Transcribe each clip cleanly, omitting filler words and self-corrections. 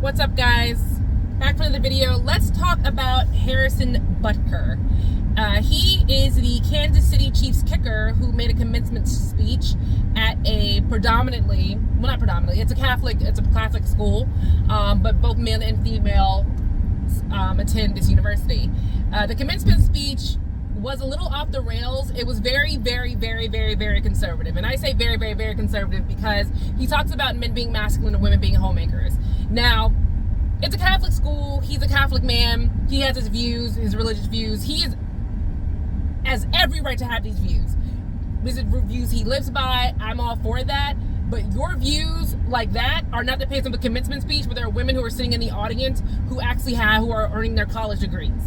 What's up, guys? Back for another video. Let's talk about Harrison Butker. He is the Kansas City Chiefs kicker who made a commencement speech at a it's a Catholic school, but both male and female attend this university. The commencement speech was a little off the rails. It was very, very, very, very, very conservative. And I say very, very, very conservative because he talks about men being masculine and women being homemakers. Now, it's a Catholic school. He's a Catholic man. He has his views, his religious views. He has every right to have these views. These are views he lives by. I'm all for that. But your views like that are not the pace of a commencement speech where there are women who are sitting in the audience who are earning their college degrees.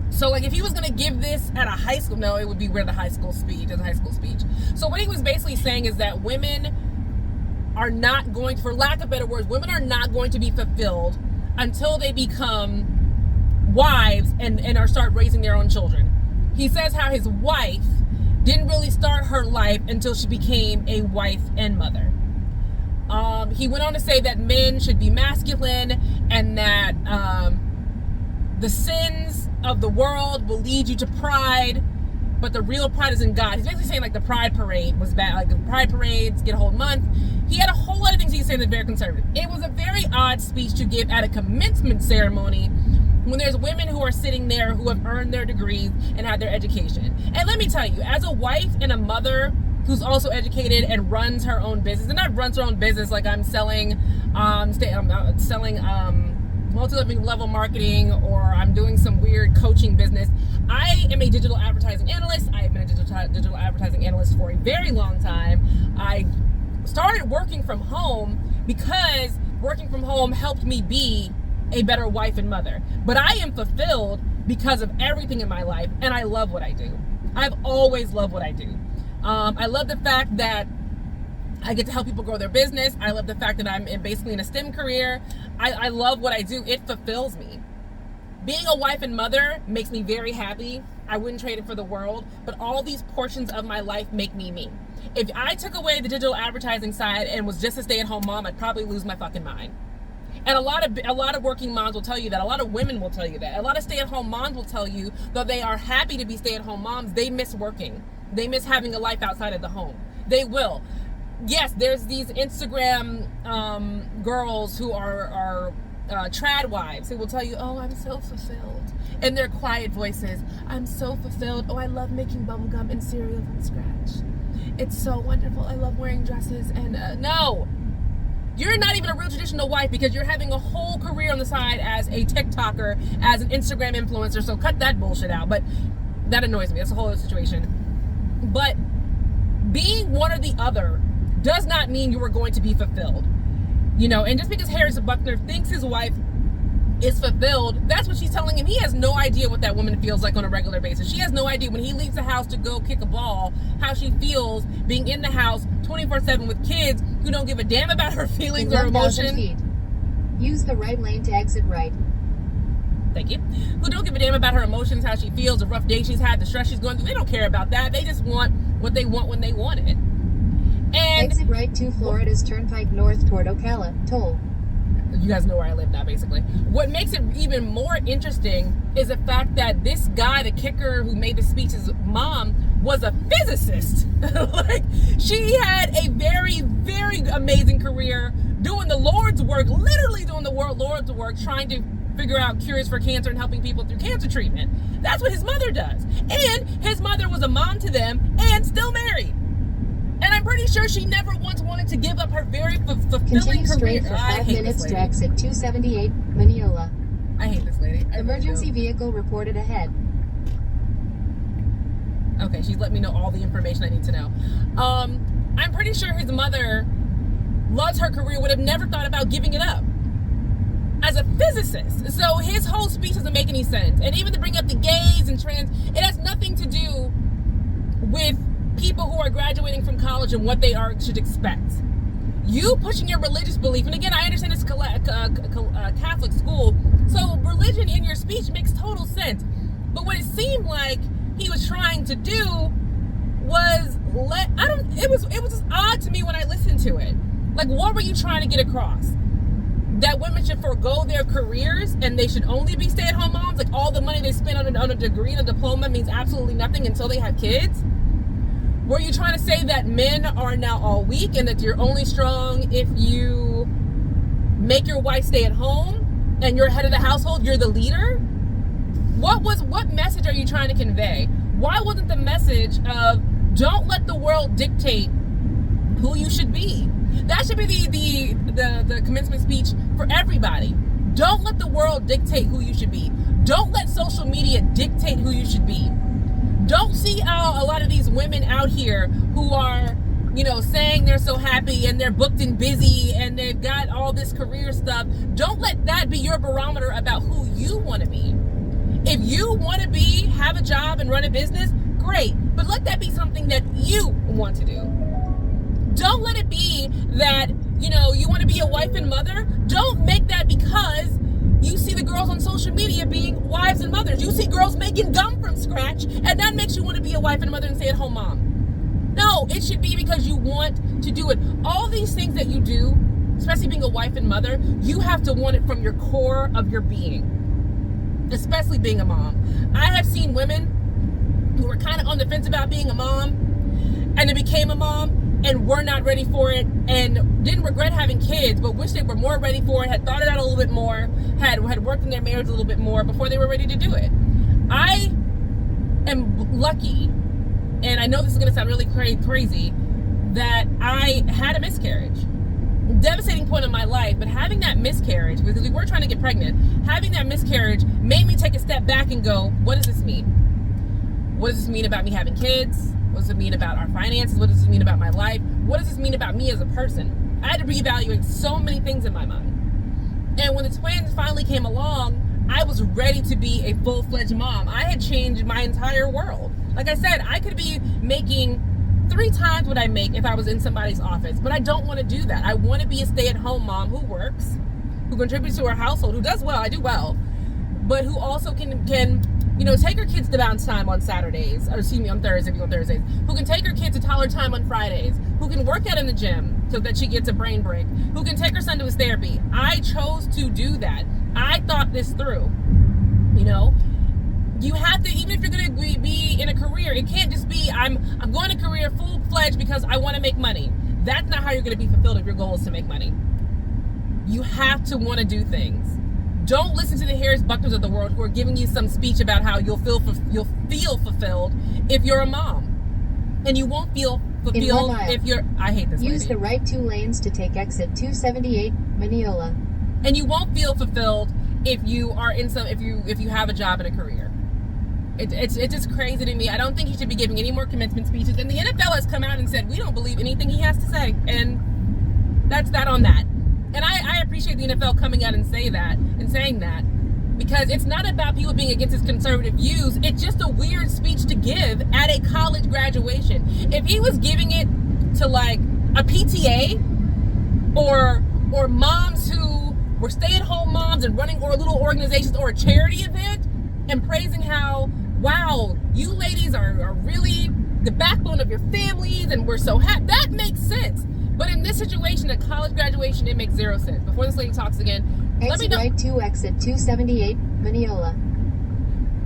So, like, if he was going to give this at a high school, no, it would be where the high school speech, as a high school speech. So what he was basically saying is that women are not going to, for lack of better words, women are not going to be fulfilled until they become wives and start raising their own children. He says how his wife didn't really start her life until she became a wife and mother. He went on to say that men should be masculine and that the sins of the world will lead you to pride, but the real pride is in God. He's basically saying like the pride parade was bad, like the pride parades get a whole month. He had a whole lot of things he was saying that are very conservative. It was a very odd speech to give at a commencement ceremony when there's women who are sitting there who have earned their degrees and had their education. And let me tell you, as a wife and a mother who's also educated and runs her own business, and not runs her own business like I'm selling multi-level marketing, or I'm doing some weird coaching business. I am a digital advertising analyst. I have been a digital advertising analyst for a very long time. I started working from home because working from home helped me be a better wife and mother. But I am fulfilled because of everything in my life, and I love what I do. I've always loved what I do. I love the fact that I get to help people grow their business. I love the fact that I'm basically in a STEM career. I love what I do. It fulfills me. Being a wife and mother makes me very happy. I wouldn't trade it for the world, but all these portions of my life make me me. If I took away the digital advertising side and was just a stay-at-home mom, I'd probably lose my fucking mind. And a lot of working moms will tell you that. A lot of women will tell you that. A lot of stay-at-home moms will tell you, though they are happy to be stay-at-home moms, they miss working. They miss having a life outside of the home. They will. Yes, there's these Instagram girls who are trad wives who will tell you, oh, I'm so fulfilled. In their quiet voices, I'm so fulfilled. Oh, I love making bubblegum and cereal from scratch. It's so wonderful. I love wearing dresses. And no, you're not even a real traditional wife because you're having a whole career on the side as a TikToker, as an Instagram influencer. So cut that bullshit out. But that annoys me. That's a whole other situation. But being one or the other does not mean you are going to be fulfilled. You know, and just because Harrison Butker thinks his wife is fulfilled, that's what she's telling him. He has no idea what that woman feels like on a regular basis. She has no idea when he leaves the house to go kick a ball, how she feels being in the house 24/7 with kids who don't give a damn about her feelings or emotion. Feet. Use the right lane to exit right. Thank you. Who don't give a damn about her emotions, how she feels, the rough day she's had, the stress she's going through. They don't care about that. They just want what they want when they want it. And exit right to Florida's Turnpike north toward Ocala. Toll. You guys know where I live now, basically. What makes it even more interesting is the fact that this guy, the kicker who made the speech, his mom, was a physicist. Like, she had a very, very amazing career doing the Lord's work, literally doing the Lord's work, trying to figure out cures for cancer and helping people through cancer treatment. That's what his mother does. And his mother was a mom to them and still married. And I'm pretty sure she never once wanted to give up her very fulfilling Continue straight career. for 5 minutes to exit 278, Mineola. I hate this lady. Emergency vehicle reported ahead. Okay, she's let me know all the information I need to know. I'm pretty sure his mother loves her career, would have never thought about giving it up as a physicist. So his whole speech doesn't make any sense. And even to bring up the gays and trans, it has nothing to do with people who are graduating from college and what they should expect. You pushing your religious belief, and again, I understand it's a Catholic school, so religion in your speech makes total sense. But what it seemed like he was trying to do was it was just odd to me when I listened to it. Like, what were you trying to get across? that women should forego their careers and they should only be stay-at-home moms? Like all the money they spend on a degree and a diploma means absolutely nothing until they have kids? Were you trying to say that men are now all weak and that you're only strong if you make your wife stay at home and you're head of the household, you're the leader? What message are you trying to convey? Why wasn't the message of don't let the world dictate who you should be? That should be the commencement speech for everybody. Don't let the world dictate who you should be. Don't let social media dictate who you should be. Don't see how a lot of these women out here who are, saying they're so happy and they're booked and busy and they've got all this career stuff. Don't let that be your barometer about who you want to be. If you want to have a job and run a business, great. But let that be something that you want to do. Don't let it be that, you want to be a wife and mother. Don't make that because you see the girls on social media being wives and mothers. You see girls making gum from scratch, and that makes you want to be a wife and mother and stay-at-home mom. No, it should be because you want to do it. All these things that you do, especially being a wife and mother, you have to want it from your core of your being, especially being a mom. I have seen women who were kind of on the fence about being a mom, and they became a mom, and were not ready for it, and didn't regret having kids, but wish they were more ready for it, had thought it out a little bit more, had worked in their marriage a little bit more before they were ready to do it. I am lucky, and I know this is going to sound really crazy, that I had a miscarriage. Devastating point in my life, but having that miscarriage, because we were trying to get pregnant, having that miscarriage made me take a step back and go, what does this mean? What does this mean about me having kids? What does it mean about our finances? What does it mean about my life? What does this mean about me as a person? I had to reevaluate so many things in my mind. And when the twins finally came along, I was ready to be a full-fledged mom. I had changed my entire world. Like I said, I could be making 3 times what I make if I was in somebody's office, but I don't want to do that. I want to be a stay-at-home mom who works, who contributes to her household, who does well, I do well, but who also can take her kids to bounce time on Saturdays, or excuse me, on Thursdays, who can take her kids to Tyler time on Fridays, who can work out in the gym so that she gets a brain break, who can take her son to his therapy. I chose to do that. I thought this through. You have to, even if you're going to be in a career, it can't just be, I'm going to career full-fledged because I want to make money. That's not how you're going to be fulfilled if your goal is to make money. You have to want to do things. Don't listen to the Harris Buckners of the world who are giving you some speech about how you'll feel fulfilled if you're a mom. And you won't feel fulfilled if you're... I hate this lady. Use the right 2 lanes to take exit 278, Mineola. And you won't feel fulfilled if you are if you have a job and a career. It's just crazy to me. I don't think he should be giving any more commencement speeches. And the NFL has come out and said, we don't believe anything he has to say. And that's that on that. And I appreciate the NFL coming out and saying that, because it's not about people being against his conservative views. It's just a weird speech to give at a college graduation. If he was giving it to like a PTA or moms who were stay-at-home moms and running or little organizations or a charity event and praising how, wow, you ladies are really the backbone of your families and we're so happy, that makes sense. But in this situation, a college graduation, it makes 0 sense. Before this lady talks again, let me know. Right to exit 278, Mineola.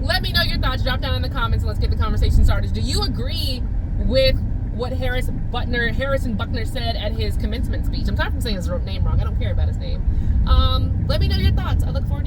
Let me know your thoughts. Drop down in the comments and let's get the conversation started. Do you agree with what Harrison Buckner said at his commencement speech? I'm sorry for saying his name wrong. I don't care about his name. Let me know your thoughts. I look forward to